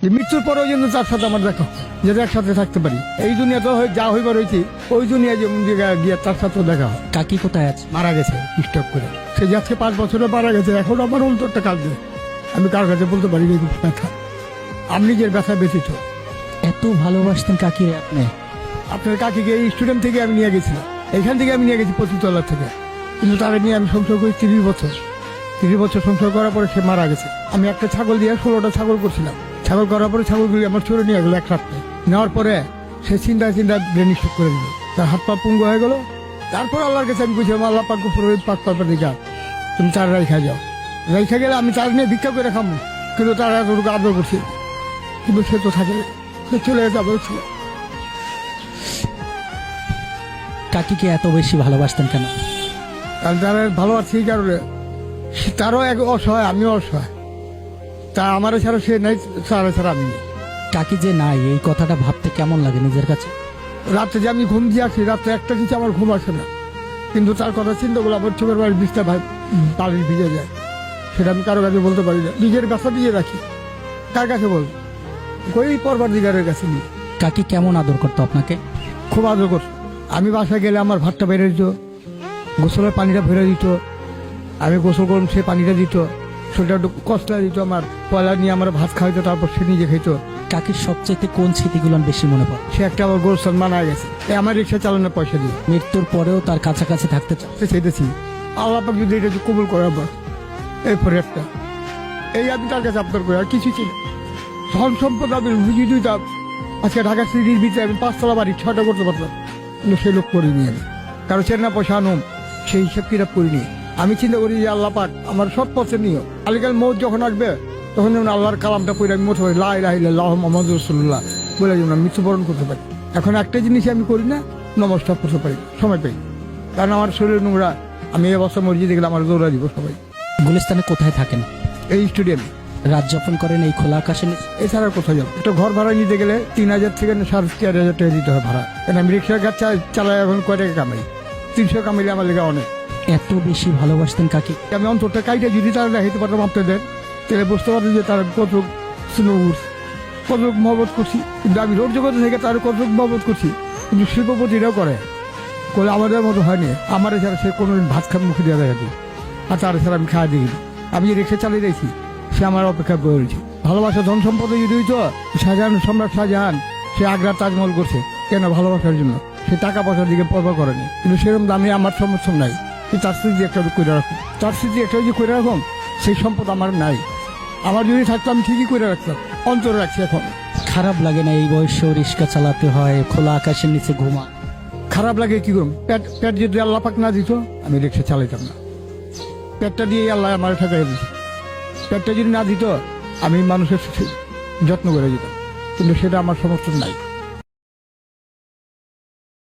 যে মৃত্যুর পরেও যেন তার সাথে আমার দেখা হয়, যাতে একসাথে থাকতে পারি। এই দুনিয়া তো যা হইবার হয়েছি, ওই দুনিয়া গিয়ে তার সাথেও দেখা হয়। কাকি কোথায় আছে? মারা গেছে স্ট্রোক করে। সে যে আজকে 5 বছরে মারা গেছে, এখন আমার অন্তরটা কাঁদছে। আমি কার কাছে বলতে পারি এই ব্যথা, আমি নিজের ব্যথা ব্যথিত। এত ভালোবাসতেন কাকি আপনি? আপনার কাকিকে এই স্টুডেন্ট থেকে আমি নিয়ে গেছিলাম, এখান থেকে আমি নিয়ে গেছি 25 তলার থেকে। কিন্তু তাকে নিয়ে আমি সংসার করি 30 বছর। 30 বছর সংসার করার পরে সে মারা গেছে। আমি একটা ছাগল দিয়ে 16টা ছাগল করছিলাম। ছাগল করার পরে ছাগলগুলি আমার চোরে নিয়ে গেলো এক রাত্রে। নেওয়ার পরে সে চিন্তা ব্রেন স্ট্রোক করে দিল, তার হাত পা পুঙ্গ হয়ে গেল। তারপর আল্লাহর কাছে আমি বুঝলাম, আল্লাহ পাক পাক পাপা দিকে তুমি তার রেখা যাও, রেখা গেলে আমি তার নিয়ে ভিক্ষা করে খাবো। কিন্তু তারা এতটুকু আদর করছে, কিন্তু সে তো থাকে, সে চলে যেতে আবার ছিল। কাকিকে এত বেশি ভালোবাসতেন কেন? কারণ তারা ভালো আছে এই কারণে, তারও এক অসহায়, আমিও অসহায়। তা আমার ছাড়া সে নাই, তারা ছাড়া আমি নেই। কাকি যে নাই, এই কথাটা ভাবতে কেমন লাগে নিজের কাছে? রাত্রে যে আমি ঘুম দিয়ে আসি, রাত্রে একটা কিছু আমার ঘুম আসে না, কিন্তু তার কথা চিন্তা করলে আমার চোখের বাড়ির বিষটা পানির ভিজে যায়। সেটা আমি কারো কাছে বলতে পারি না, নিজের ব্যথা দিয়ে রাখি। কার কাছে বল? ওই পরবর্তীকারের কাছে নিয়ে। কাকি কেমন আদর করতো আপনাকে? খুব আদর করতো। আমি বাসায় গেলে আমার ভাতটা বেড়ে দিত, গোসলের পানিটা ভরে দিত, আমি গোসল করুন সে পানিটা দিত, সেটা একটু কষ্ট দিত, আমার পয়লা নিয়ে আমার ভাত খাইতো, তারপর সে নিজে খাইতো। কাকির সবচেয়ে কোন স্মৃতিগুলো বেশি মনে পড়ে? সে একটা আমার গোলসান মানা গেছে, আমার রিক্সা চালানোর পয়সা দিয়ে। মৃত্যুর পরেও তার কাছাকাছি থাকতে চান? চাইতেছি আল্লাহ পাক যদি এটা কবুল করে আবার এরপরে একটা, এই আমি তার কাছে আপনার করে আর কিছু ছিল। ধন সম্পদ আমি বুঝিয়ে দিতাম, আজকে ঢাকা সিটির ভিতরে আমি 5 তলা বাড়ি 6টা করতে পারতাম, কিন্তু সে লোক করিনি আমি। কারো চেনা পয়সা আনুম সেই হিসাব কিতাব করিনি। আমি চিন্তা করি যে আল্লাহ পাক আমার সব পথে নিও, আলিকাল মৌত যখন আসবে তখন যেমন আল্লাহর কালামটা পড়ে আমি মোট লা ইলাহা ইল্লাল্লাহু মুহাম্মাদুর রাসূলুল্লাহ বলে যেমন আমি মৃত্যুবরণ করতে পারি। এখন একটা জিনিস আমি করি না, নমস্কার করতে পারি সময় পাই, কারণ আমার শরীর নোংরা। আমি এই অবস্থা মসজিদে গেলে আমার দৌড়া দিব সবাই। গুলিস্তানে কোথায় থাকেন? এই স্টেডিয়াম। রাত যাপন করেন এই খোলা আকাশে নিচে? এছাড়া কোথাও যাবো? একটা ঘর ভাড়া নিতে গেলে 3000 থেকে 4,500 টাকা দিতে হয় ভাড়া। কেন আমি রিক্সার কাজ চালাই, এখন কয় টাকা কামাই? 300 কামাইলে আমার লেগে অনেক। এত বেশি ভালোবাসতেন কাকি? আমি অন্তরটা কাইটা যদি তারা দেখাইতে পারতাম আপনাদের, তাহলে বুঝতে পারতেন যে তারা কত স্নোর, কত মহব্বত করছি। কিন্তু আমি রোড জগতে থেকে তার কত মহব্বত করছি, কিন্তু শিল্পপতিরাও করে আমাদের মতো হয়নি। আমার এছাড়া সে কোনো ভাত খান মুখে দেওয়া দেখি, আর তার এছাড়া আমি খাওয়া দিই। আমি যে রিক্সা চালিয়ে দিয়েছি, সে আমার অপেক্ষা করেছি। ভালোবাসা ধন সম্পদে যদি হইতো, শাহজাহান, সম্রাট শাহজাহান সে আগ্রার তাজমহল করছে কেন? ভালোবাসার জন্য। সে টাকা পয়সার দিকে পরবা করেনি, কিন্তু সেরকম দামে আমার সমর্থন নাই। তার স্মৃতি একটা করে রাখুন, তার স্মৃতি একটা যে করে রাখুন, সেই সম্পদ আমার নাই। আমার যদি থাকতো আমি ঠিকই করে রাখতাম, অন্তরে রাখছি। এখন খারাপ লাগে না এই বয়সে রিক্সা চালাতে হয়, খোলা আকাশের নিচে ঘুমা? খারাপ লাগে, কি করুন? পেট যদি আল্লাহ পাক না দিত আমি রিক্সা চালাইতাম না। পেটটা দিয়ে আল্লাহ আমার ঠেকাই দিয়েছে। পেটটা যদি না দিত আমি মানুষের যত্ন করে দিতাম, কিন্তু সেটা আমার সমর্থন নাই।